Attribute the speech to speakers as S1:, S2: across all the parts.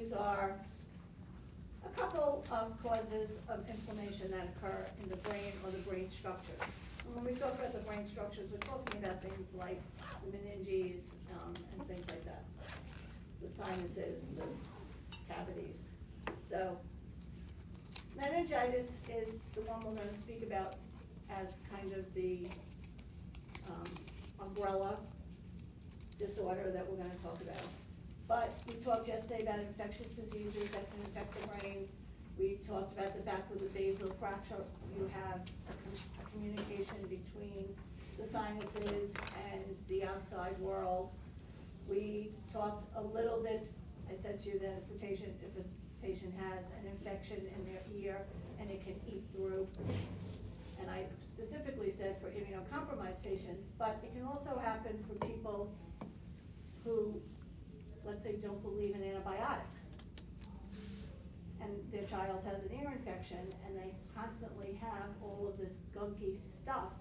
S1: these are a couple of causes of inflammation that occur in the brain or the brain structures. And when we talk about the brain structures, we're talking about things like the meninges, and things like that. The sinuses, the cavities. So, meningitis is the one we're gonna speak about as kind of the, umbrella disorder that we're gonna talk about. But we talked yesterday about infectious diseases that can affect the brain. We talked about the fact with the basal fracture, you have a communication between the sinuses and the outside world. We talked a little bit, I said to you that if a patient has an infection in their ear and it can eat through, and I specifically said for immunocompromised patients, but it can also happen for people who, let's say, don't believe in antibiotics. And their child has an ear infection and they constantly have all of this gunky stuff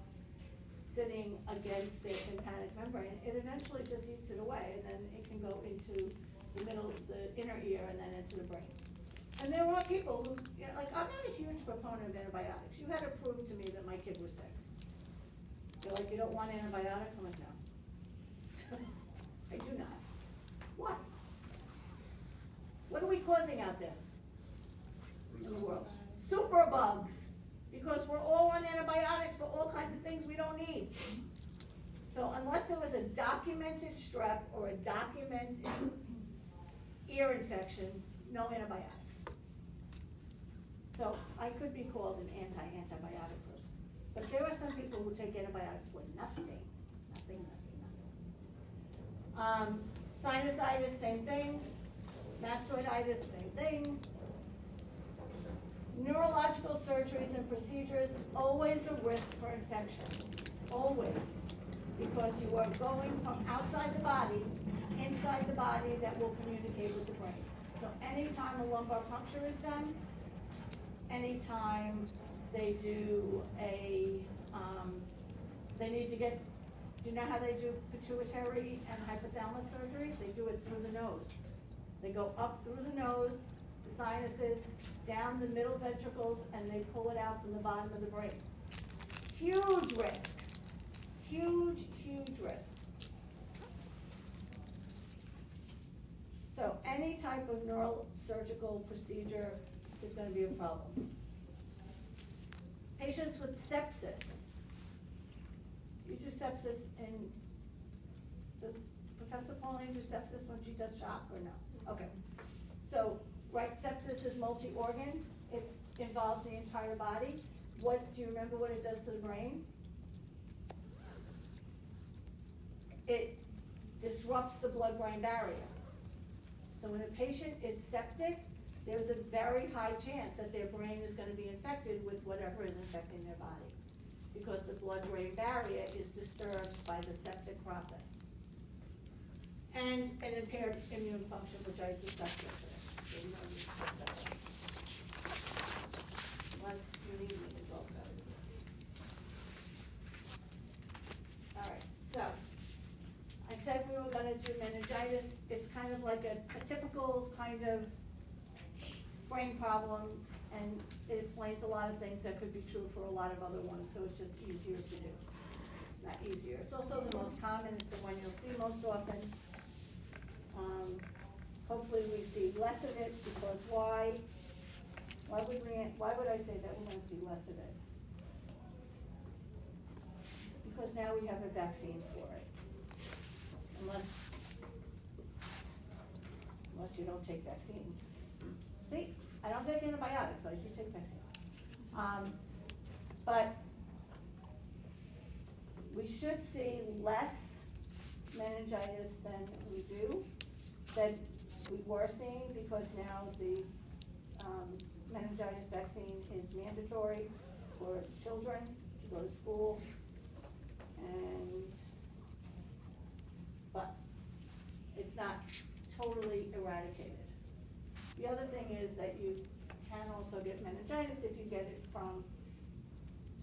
S1: sitting against their tympanic membrane. It eventually just eats it away, and then it can go into the middle, the inner ear, and then into the brain. And there are people who, like, I'm not a huge proponent of antibiotics. You had to prove to me that my kid was sick. They're like, you don't want antibiotics? I'm like, no. I do not. Why? What are we causing out there in the world? Superbugs, because we're all on antibiotics for all kinds of things we don't need. So unless there was a documented strep or a documented ear infection, no antibiotics. So I could be called an anti-antibiotic person. But there are some people who take antibiotics for nothing. Sinusitis, same thing. Mastoiditis, same thing. Neurological surgeries and procedures, always a risk for infection, always. Because you are going from outside the body, inside the body that will communicate with the brain. So anytime a lumbar puncture is done, anytime they do they need to get, do you know how they do pituitary and hypothalamus surgeries? They do it through the nose. They go up through the nose, the sinuses, down the middle ventricles, and they pull it out from the bottom of the brain. Huge risk. Huge, huge risk. So any type of neurosurgical procedure is going to be a problem. Patients with sepsis. You do sepsis in, does Professor Pauline do sepsis when she does shock or no? Okay. So, right, sepsis is multi-organ. It involves the entire body. What, do you remember what it does to the brain? It disrupts the blood-brain barrier. So when a patient is septic, there's a very high chance that their brain is going to be infected with whatever is infecting their body, because the blood-brain barrier is disturbed by the septic process. And an impaired immune function, which I discussed yesterday. So you don't need to talk about that. Unless you need me to talk about it. All right, so I said we were going to do meningitis. It's kind of like a typical kind of brain problem, and it explains a lot of things that could be true for a lot of other ones, so it's just easier to do. Not easier. It's also the most common, it's the one you'll see most often. Hopefully we see less of it, because why would I say that we're gonna see less of it? Because now we have a vaccine for it. Unless you don't take vaccines. See, I don't take antibiotics, but I do take vaccines. But we should see less meningitis than we do, that we were seeing, because now the meningitis vaccine is mandatory for children to go to school, but it's not totally eradicated. The other thing is that you can also get meningitis if you get it from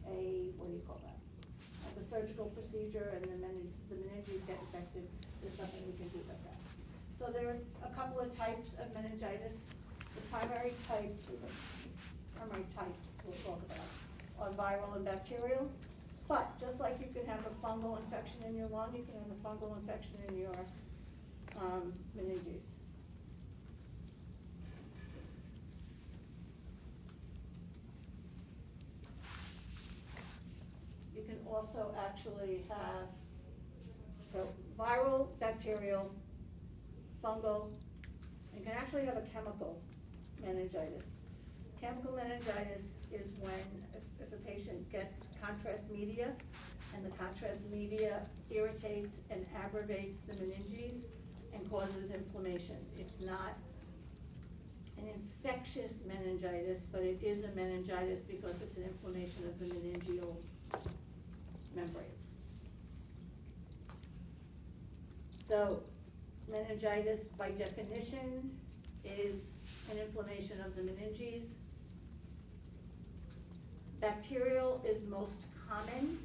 S1: what do you call that? Like a surgical procedure, and the meninges get infected. There's nothing we can do about that. So So there are a couple of types of meningitis. The primary types we'll talk about are viral and bacterial. But just like you can have a fungal infection in your lung, you can have a fungal infection in your meninges. You can also actually have viral, bacterial, fungal. You can actually have a chemical meningitis. Chemical meningitis is when if a patient gets contrast media and the contrast media irritates and aggravates the meninges and causes inflammation. It's not an infectious meningitis, but it is a meningitis because it's an inflammation of the meningeal membranes. So meningitis by definition is an inflammation of the meninges. Bacterial is most common,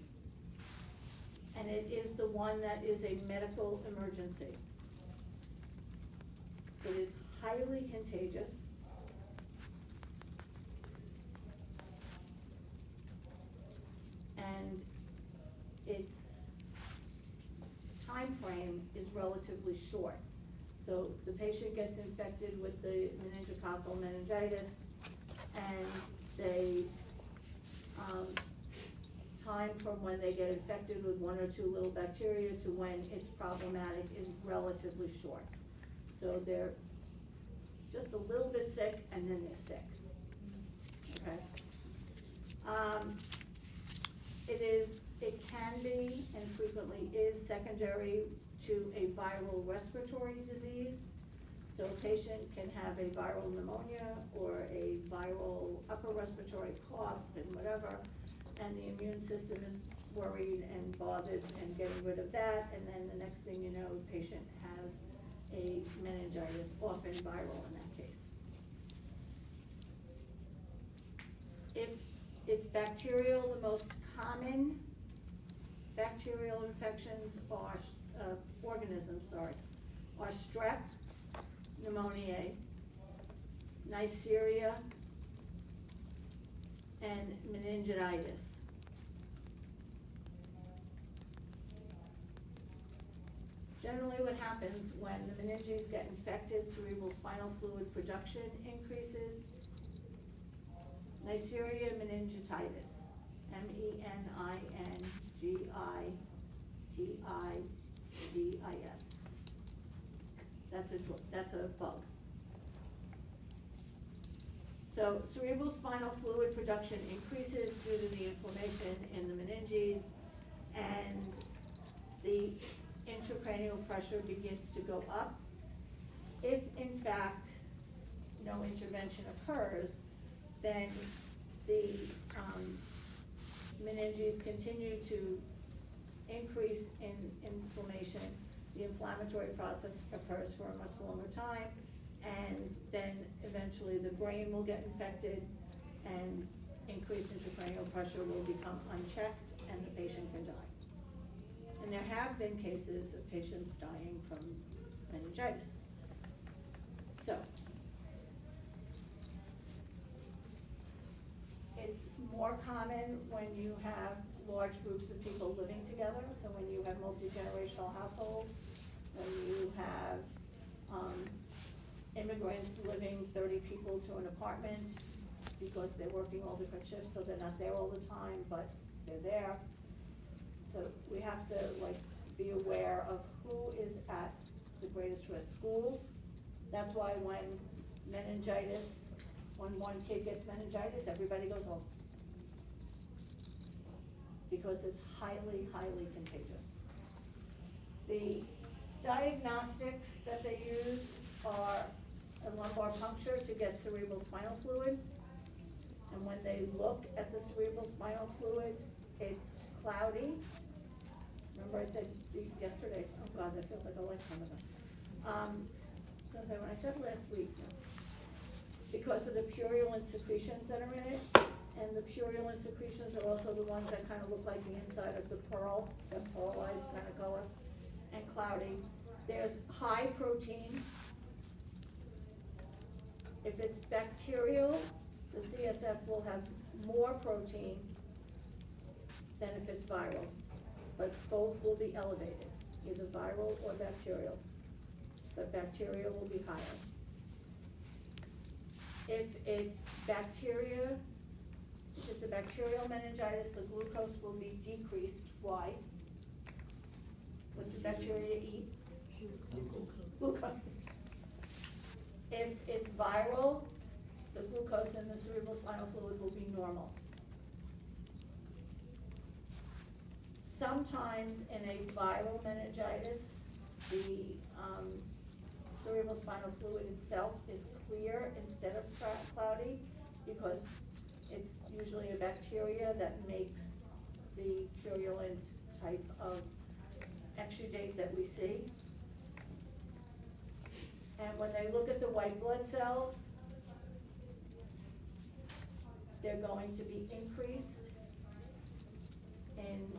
S1: and it is the one that is a medical emergency. It is highly contagious. And its time frame is relatively short. So the patient gets infected with the meningococcal meningitis, and they time from when they get infected with one or two little bacteria to when it's problematic is relatively short. So they're just a little bit sick and then they're sick. Okay. It can be and frequently is secondary to a viral respiratory disease. So a patient can have a viral pneumonia or a viral upper respiratory cough and whatever, and the immune system is worried and bothered and getting rid of that, and then the next thing you know, the patient has a meningitis, often viral in that case. If it's bacterial, the most common bacterial infections are, organisms, are strep, pneumoniae, Neisseria, and meningitis. Generally what happens when the meninges get infected, cerebral spinal fluid production increases. Neisseria meningititis, MENINGITIDIS. That's a bug. So cerebral spinal fluid production increases due to the inflammation in the meninges, and the intracranial pressure begins to go up. If in fact no intervention occurs, then the meninges continue to increase in inflammation. The inflammatory process occurs for a much longer time, and then eventually the brain will get infected, and increased intracranial pressure will become unchecked, and the patient can die. And there have been cases of patients dying from meningitis. So, it's more common when you have large groups of people living together, so when you have multi-generational households, when you have immigrants living 30 people to an apartment because they're working all different shifts, so they're not there all the time, but they're there. So we have to be aware of who is at the greatest risk. Schools, that's why when one kid gets meningitis, everybody goes home. Because it's highly, highly contagious. The diagnostics that they use are a lumbar puncture to get cerebral spinal fluid. And when they look at the cerebral spinal fluid, it's cloudy. Remember I said yesterday, oh God, that feels like a lifetime ago. So when I said last week, because of the purulent secretions that are in it, and the purulent secretions are also the ones that kind of look like the inside of the pearl, that pearlized kind of color, and cloudy. There's high protein. If it's bacterial, the CSF will have more protein than if it's viral, but both will be elevated, either viral or bacterial, but bacterial will be higher. If it's bacteria, if it's a bacterial meningitis, the glucose will be decreased. Why? What do bacteria eat? Glucose. If it's viral, the glucose in the cerebrospinal fluid will be normal. Sometimes in a viral meningitis, the cerebrospinal fluid itself is clear instead of cloudy, because it's usually a bacteria that makes the purulent type of exudate that we see. And when they look at the white blood cells, they're going to be increased. In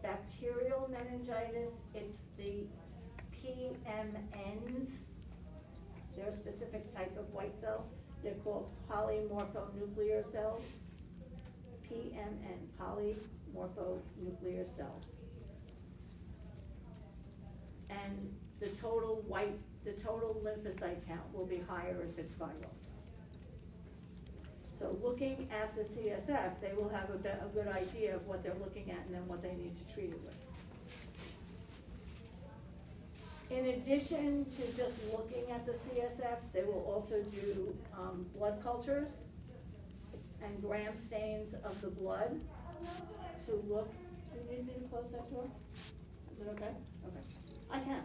S1: bacterial meningitis, it's the PMNs. They're a specific type of white cell. They're called polymorphonuclear cells. PMN, polymorphonuclear cells. And the total lymphocyte count will be higher if it's viral. So looking at the CSF, they will have a good idea of what they're looking at and then what they need to treat it with. In addition to just looking at the CSF, they will also do blood cultures and gram stains of the blood to look. Do you need me to close that door? Is it okay? Okay. I can.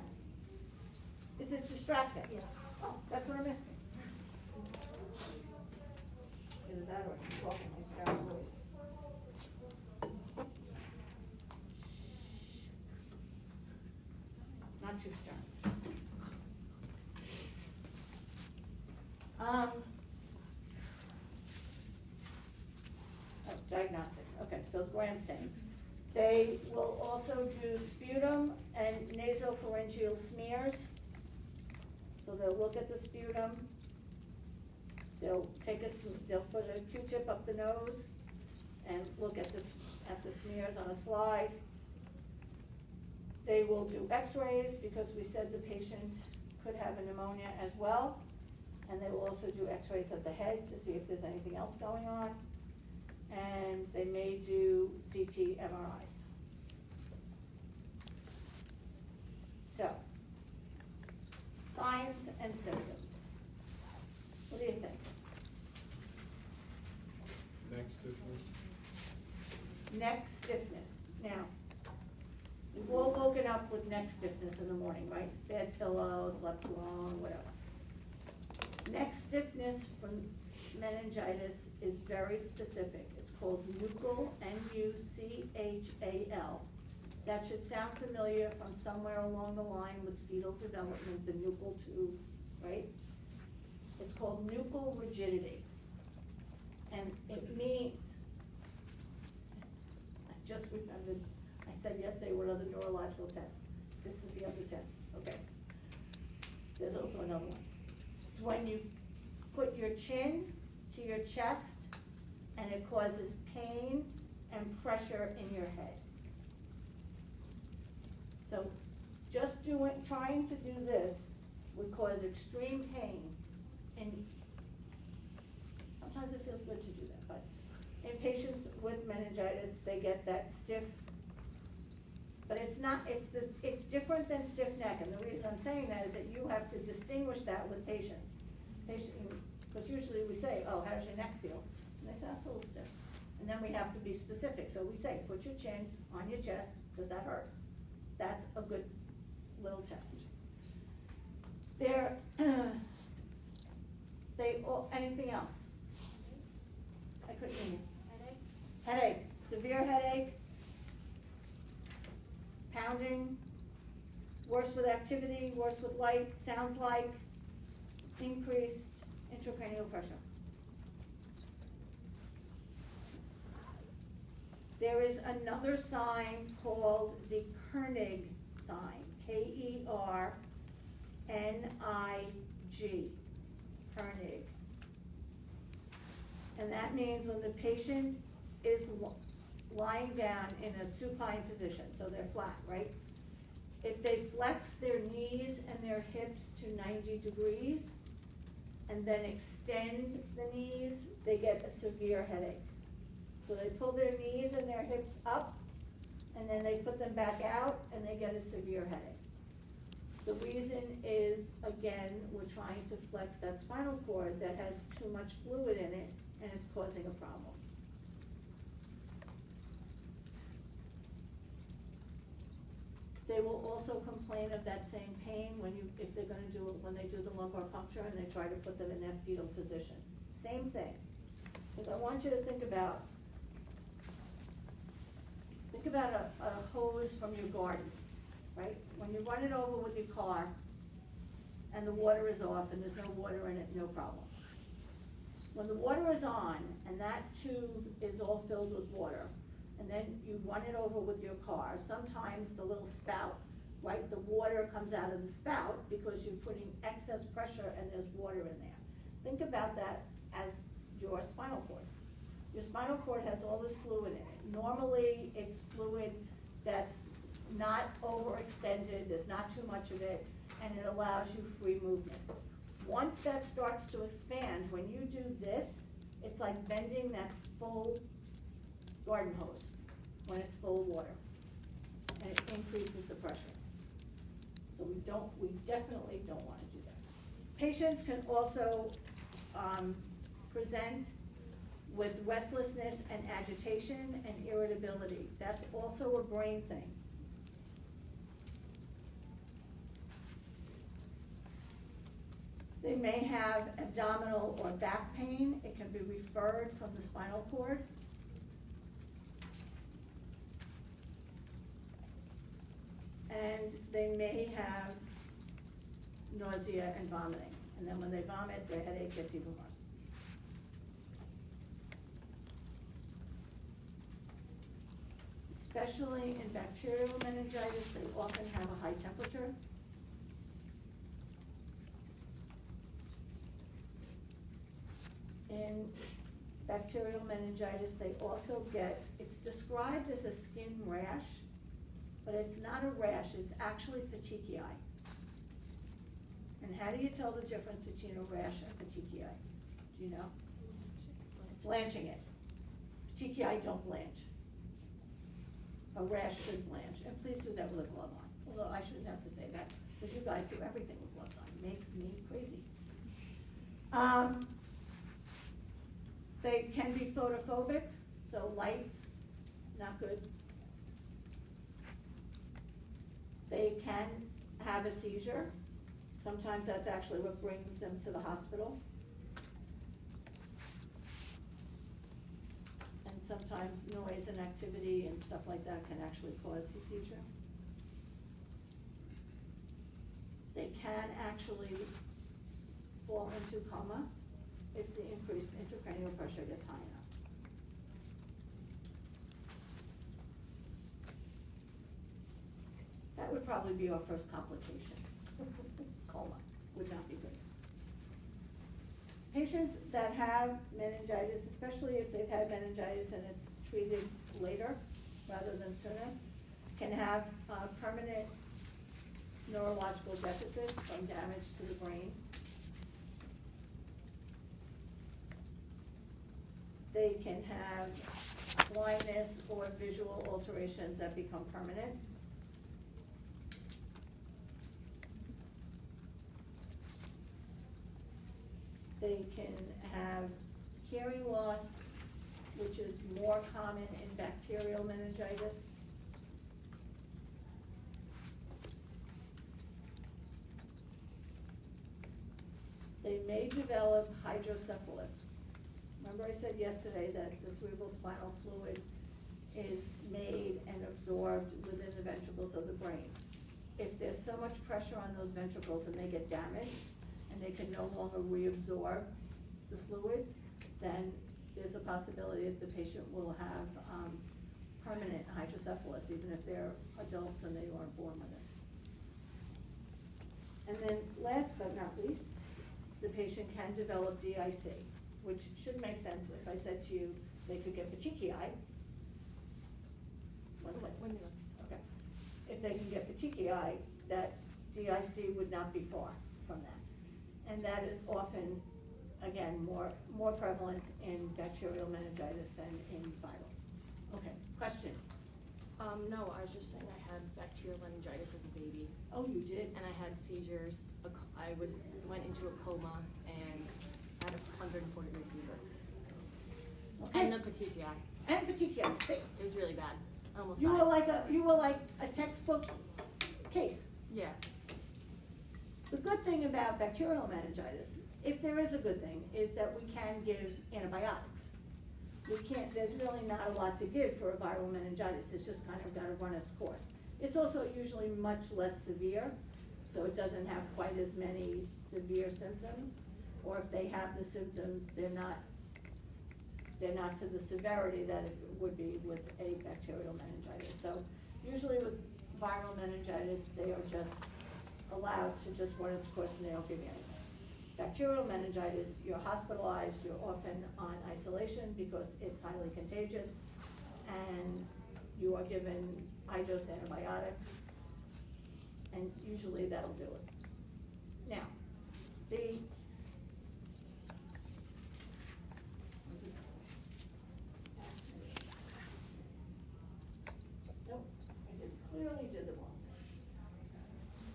S1: Is it distracting?
S2: Yeah.
S1: Oh, that's what I'm asking. Either that or I'm talking my scary voice. Not too stern. Diagnostics, okay, so gram stain. They will also do sputum and nasopharyngeal smears. So they'll look at the sputum, they'll put a Q-tip up the nose and look at the smears on a slide. They will do x-rays because we said the patient could have a pneumonia as well. And they will also do x-rays of the head to see if there's anything else going on. And they may do CT MRIs. So, signs and symptoms. What do you think? Neck stiffness. Now, we've all woken up with neck stiffness in the morning, right? Bad pillow, slept long, whatever. Neck stiffness from meningitis is very specific. It's called nuchal, N-U-C-H-A-L. That should sound familiar from somewhere along the line with fetal development, the nuchal tube, right? It's called nuchal rigidity. And it means, I just remembered, I said yesterday, what are the neurological tests? This is the other test, okay. There's also another one. It's when you put your chin to your chest and it causes pain and pressure in your head. So just trying to do this would cause extreme pain, and sometimes it feels good to do that, but in patients with meningitis, they get that stiff, but it's different than stiff neck, and the reason I'm saying that is that you have to distinguish that with patients. Because usually we say, oh, how does your neck feel? And they say, it's a little stiff. And then we have to be specific, so we say, put your chin on your chest, does that hurt? That's a good little test. Anything else? I couldn't hear you. Headache, severe headache, pounding, worse with activity, worse with light, sounds like, increased intracranial pressure. There is another sign called the Koenig sign, Kernig, Kernig. And that means when the patient is lying down in a supine position, so they're flat, right? If they flex their knees and their hips to 90 degrees and then extend the knees, they get a severe headache. So they pull their knees and their hips up and then they put them back out and they get a severe headache. The reason is, again, we're trying to flex that spinal cord that has too much fluid in it and it's causing a problem. They will also complain of that same pain when if they're gonna when they do the lumbar puncture and they try to put them in that fetal position. Same thing. Because I want you to think about a hose from your garden, right? When you run it over with your car and the water is off and there's no water in it, no problem. When the water is on and that tube is all filled with water, and then you run it over with your car, sometimes the little spout, right, the water comes out of the spout because you're putting excess pressure and there's water in there. Think about that as your spinal cord. Your spinal cord has all this fluid in it. Normally, it's fluid that's not overextended, there's not too much of it, and it allows you free movement. Once that starts to expand, when you do this, it's like bending that full garden hose when it's full of water, and it increases the pressure. So we definitely don't want to do that. Patients can also present with restlessness and agitation and irritability. That's also a brain thing. They may have abdominal or back pain. It can be referred from the spinal cord. And they may have nausea and vomiting. And then when they vomit, their headache gets even worse. Especially in bacterial meningitis, they often have a high temperature. In bacterial meningitis, they also get, it's described as a skin rash, but it's not a rash, it's actually petechiae. And how do you tell the difference between a rash and petechiae? Do you know? Blanching it. Petechiae don't blanch. A rash should blanch, and please do that with a glove on. Although I shouldn't have to say that, because you guys do everything with gloves on. It makes me crazy. They can be photophobic, so lights, not good. They can have a seizure. Sometimes that's actually what brings them to the hospital. And sometimes noise and activity and stuff like that can actually cause the seizure. They can actually fall into coma if the increased intracranial pressure gets high enough. That would probably be our first complication. Coma would not be good. Patients that have meningitis, especially if they've had meningitis and it's treated later rather than sooner, can have permanent neurological deficits from damage to the brain. They can have blindness or visual alterations that become permanent. They can have hearing loss, which is more common in bacterial meningitis. They may develop hydrocephalus. Remember I said yesterday that the cerebral spinal fluid is made and absorbed within the ventricles of the brain. If there's so much pressure on those ventricles and they get damaged, and they can no longer reabsorb the fluids, then there's a possibility that the patient will have permanent hydrocephalus, even if they're adults and they weren't born with it. And then last but not least, the patient can develop DIC, which should make sense if I said to you, they could get petechiae. One second. Okay. If they can get petechiae, that DIC would not be far from that. And that is often, again, more prevalent in bacterial meningitis than in viral. Okay, question?
S2: No, I was just saying I had bacterial meningitis as a baby,
S1: Oh, you did?
S2: and I had seizures. I went into a coma and had a 140-degree fever.
S1: Okay.
S2: And the petechiae.
S1: And petechiae. See,
S2: It was really bad. I almost
S1: you
S2: died.
S1: were like a textbook case.
S2: Yeah.
S1: The good thing about bacterial meningitis, if there is a good thing, is that we can give antibiotics. There's really not a lot to give for a viral meningitis, it's just kind of gotta run its course. It's also usually much less severe, so it doesn't have quite as many severe symptoms. Or if they have the symptoms, they're not to the severity that it would be with a bacterial meningitis. So usually with viral meningitis, they are just allowed to just run its course and they don't give you anything. Bacterial meningitis, you're hospitalized, you're often on isolation because it's highly contagious, and you are given high-dose antibiotics, and usually that'll do it. Now, nope, clearly did the wrong.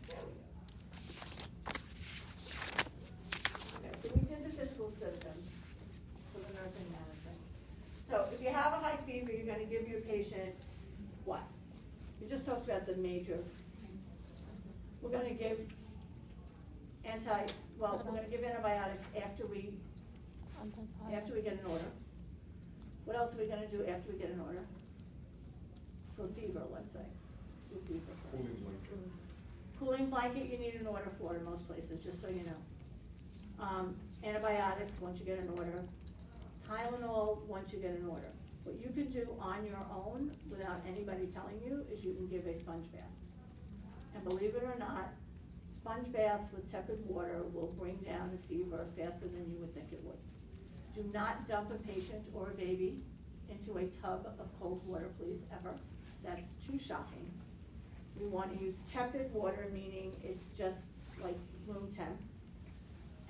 S1: There we go. Okay, so we did the physical symptoms for the nursing management. So if you have a high fever, you're gonna give your patient what? We just talked about the major. We're gonna give we're gonna give antibiotics after we get an order. What else are we gonna do after we get an order? For fever, let's say. For fever.
S3: Cooling blanket.
S1: Cooling blanket, you need an order for in most places, just so you know. Antibiotics, once you get an order. Tylenol, once you get an order. What you can do on your own, without anybody telling you, is you can give a sponge bath. And believe it or not, sponge baths with tepid water will bring down the fever faster than you would think it would. Do not dump a patient or a baby into a tub of cold water, please, ever. That's too shocking. We want to use tepid water, meaning it's just like room temp.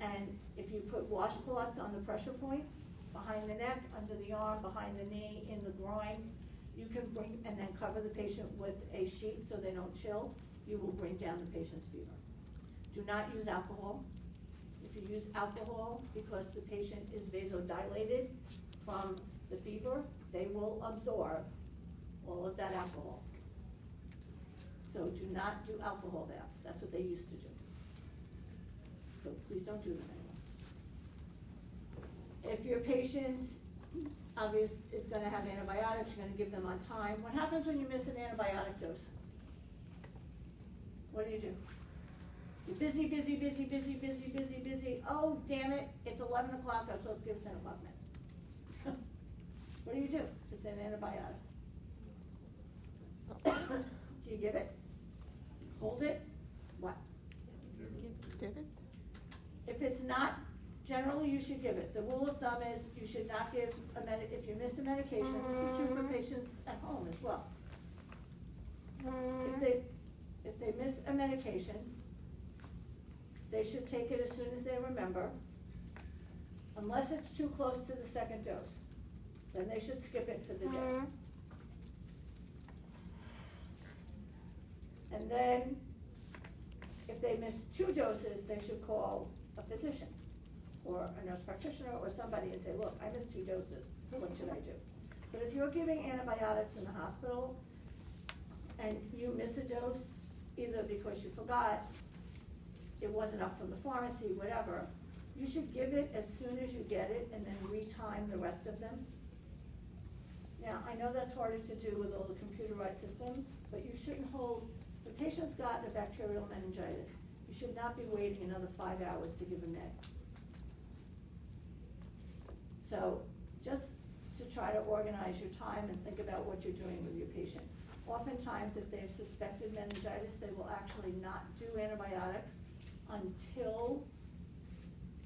S1: And if you put washcloths on the pressure points, behind the neck, under the arm, behind the knee, in the groin, you can and then cover the patient with a sheet so they don't chill, you will bring down the patient's fever. Do not use alcohol. If you use alcohol because the patient is vasodilated from the fever, they will absorb all of that alcohol. So do not do alcohol baths. That's what they used to do. So please don't do them anymore. If your patient is gonna have antibiotics, you're gonna give them on time. What happens when you miss an antibiotic dose? What do? You're busy. Oh, damn it, it's 11 o'clock, I'm supposed to give 10 o'clock med. What do? It's an antibiotic. Do you give it? Hold it? What?
S4: Give it?
S1: If it's not, generally you should give it. The rule of thumb is you should not give if you miss a medication, this is true for patients at home as well. If they miss a medication, they should take it as soon as they remember, unless it's too close to the second dose. Then they should skip it for the day. And then, if they miss 2 doses, they should call a physician or a nurse practitioner or somebody and say, look, I missed 2 doses, what should I do? But if you're giving antibiotics in the hospital and you miss a dose, either because you forgot, it wasn't up from the pharmacy, whatever, you should give it as soon as you get it and then retime the rest of them. Now, I know that's harder to do with all the computerized systems, but you shouldn't hold, the patient's gotten a bacterial meningitis, you should not be waiting another 5 hours to give a med. So, just to try to organize your time and think about what you're doing with your patient. Oftentimes, if they've suspected meningitis, they will actually not do antibiotics. until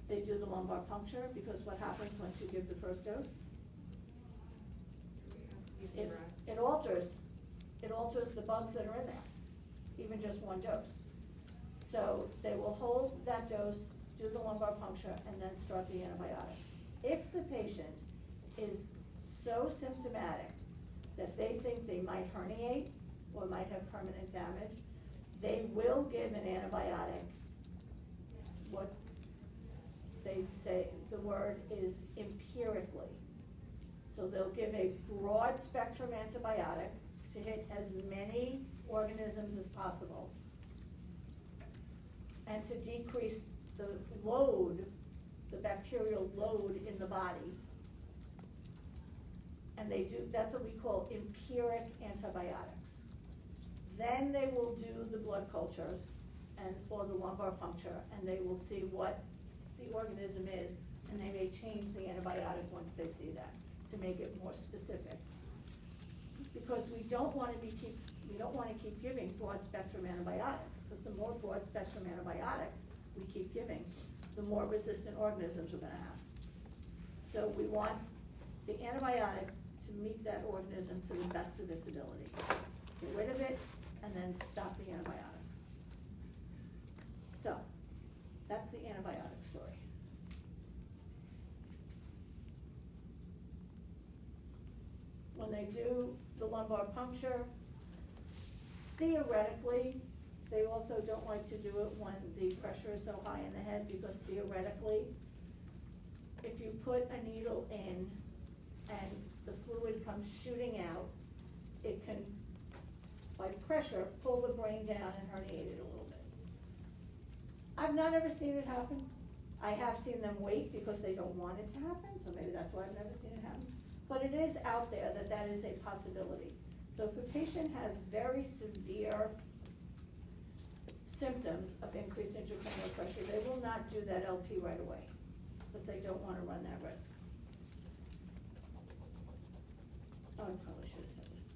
S1: they do the lumbar puncture, because what happens once you give the first dose? It alters the bugs that are in there, even just one dose. So they will hold that dose, do the lumbar puncture, and then start the antibiotic. If the patient is so symptomatic that they think they might herniate or might have permanent damage, they will give an antibiotic. What they say, the word is empirically. So they'll give a broad spectrum antibiotic to hit as many organisms as possible and to decrease the load, the bacterial load in the body. And they do, that's what we call empiric antibiotics. Then they will do the blood cultures or the lumbar puncture, and they will see what the organism is, and they may change the antibiotic once they see that to make it more specific. Because we don't want to keep giving broad spectrum antibiotics, because the more broad spectrum antibiotics we keep giving, the more resistant organisms we're going to have. So we want the antibiotic to meet that organism to the best of its ability. Get rid of it, and then stop the antibiotics. So, that's the antibiotic story. When they do the lumbar puncture, theoretically, they also don't like to do it when the pressure is so high in the head, because theoretically, if you put a needle in and the fluid comes shooting out, it can, by pressure, pull the brain down and herniate it a little bit. I've not ever seen it happen. I have seen them wait because they don't want it to happen, so maybe that's why I've never seen it happen. But it is out there that is a possibility. So if a patient has very severe symptoms of increased intracranial pressure, they will not do that LP right away, because they don't want to run that risk. Oh, I probably should have said this.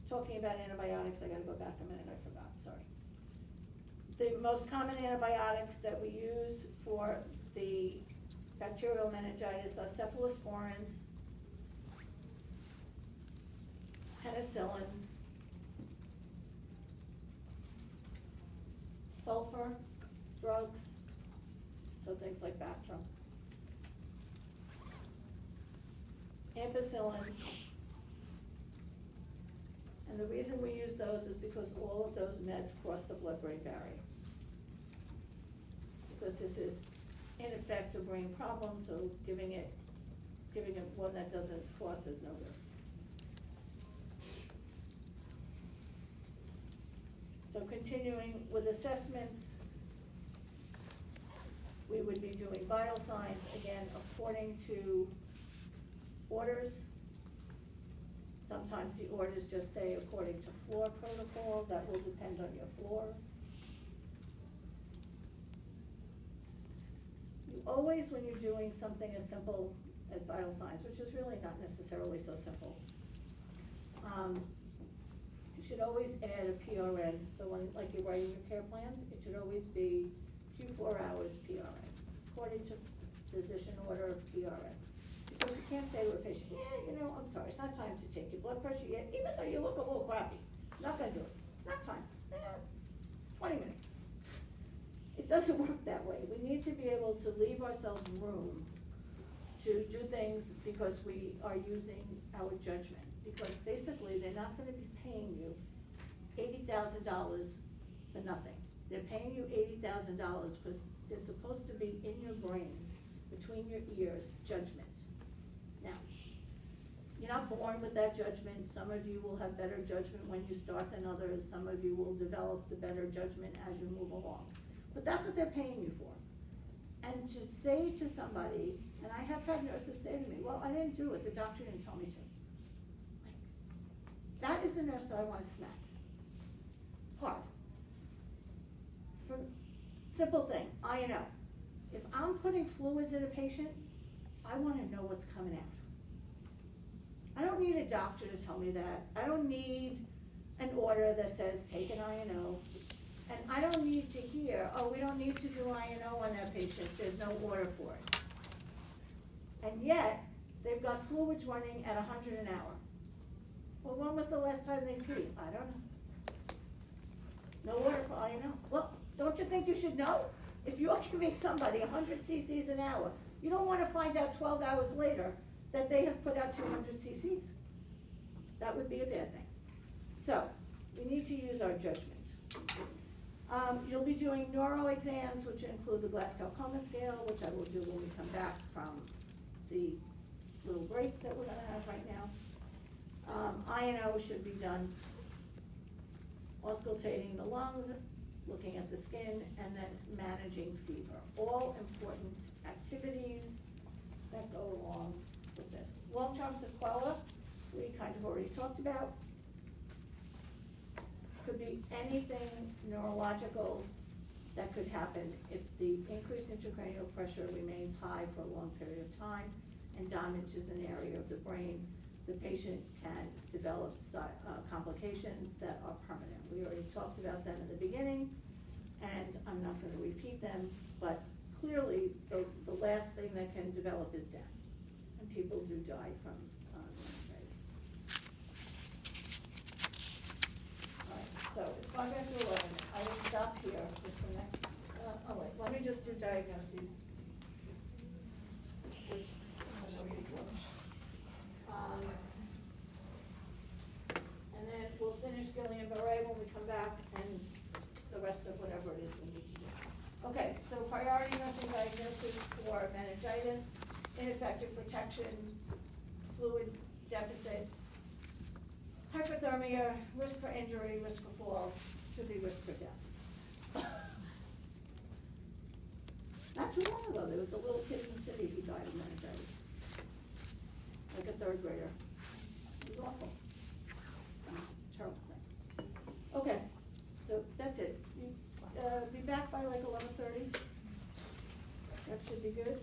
S1: Talking about antibiotics, I gotta go back a minute, I forgot, sorry. The most common antibiotics that we use for the bacterial meningitis are cephalosporins, penicillins, sulfur drugs, so things like Bactrim, ampicillins. And the reason we use those is because all of those meds cross the blood-brain barrier. Because this is, in effect, a brain problem, so giving it one that doesn't cross is no good. So continuing with assessments, we would be doing vital signs, again, according to orders. Sometimes the orders just say according to floor protocol, that will depend on your floor. You always, when you're doing something as simple as vital signs, which is really not necessarily so simple, you should always add a PRN. So when, like, you're writing your care plans, it should always be Q4 hours PRN, according to physician order PRN. Because you can't say to a patient, yeah, I'm sorry, it's not time to take your blood pressure yet, even though you look a little crappy. Not gonna do it, not time, 20 minutes. It doesn't work that way. We need to be able to leave ourselves room to do things because we are using our judgment. Because basically, they're not gonna be paying you $80,000 for nothing. They're paying you $80,000 because it's supposed to be in your brain, between your ears, judgment. Now, you're not born with that judgment. Some of you will have better judgment when you start than others. Some of you will develop the better judgment as you move along. But that's what they're paying you for. And to say to somebody, and I have had nurses say to me, well, I didn't do it, the doctor didn't tell me to. That is the nurse that I want to smack. Hard. Simple thing, I-N-O. If I'm putting fluids in a patient, I want to know what's coming out. I don't need a doctor to tell me that. I don't need an order that says take an I-N-O. And I don't need to hear, oh, we don't need to do INO on that patient, there's no order for it. And yet, they've got fluids running at 100 an hour. Well, when was the last time they peed? I don't know. No order for INO. Well, don't you think you should know? If you're giving somebody 100 cc's an hour, you don't wanna find out 12 hours later that they have put out 200 cc's. That would be a bad thing. So, we need to use our judgment. You'll be doing neuro exams, which include the Glasgow Coma Scale, which I will do when we come back from the little break that we're gonna have right now. INO should be done, auscultating the lungs, looking at the skin, and then managing fever. All important activities that go along with this. Long-term sequela, we kind of already talked about. Could be anything neurological that could happen if the increased intracranial pressure remains high for a long period of time and damages an area of the brain. The patient can develop complications that are permanent. We already talked about them in the beginning, and I'm not gonna repeat them, but clearly, the last thing that can develop is death, and people do die from meningitis. All right, so it's 5:11. I will stop here with the next, oh wait, let me just do diagnoses. Which, I know you do. And then we'll finish Guillain-Barré when we come back, and the rest of whatever it is we need to do. Okay, so priority nursing diagnosis for meningitis, ineffective protection, fluid deficit, hypothermia, risk for injury, risk for falls, should be risk for death. Not too long ago, there was a little kid in the city who died of meningitis, like a 3rd grader. It was awful. It's a terrible thing. Okay, so that's it. You, be back by like 11:30. That should be good.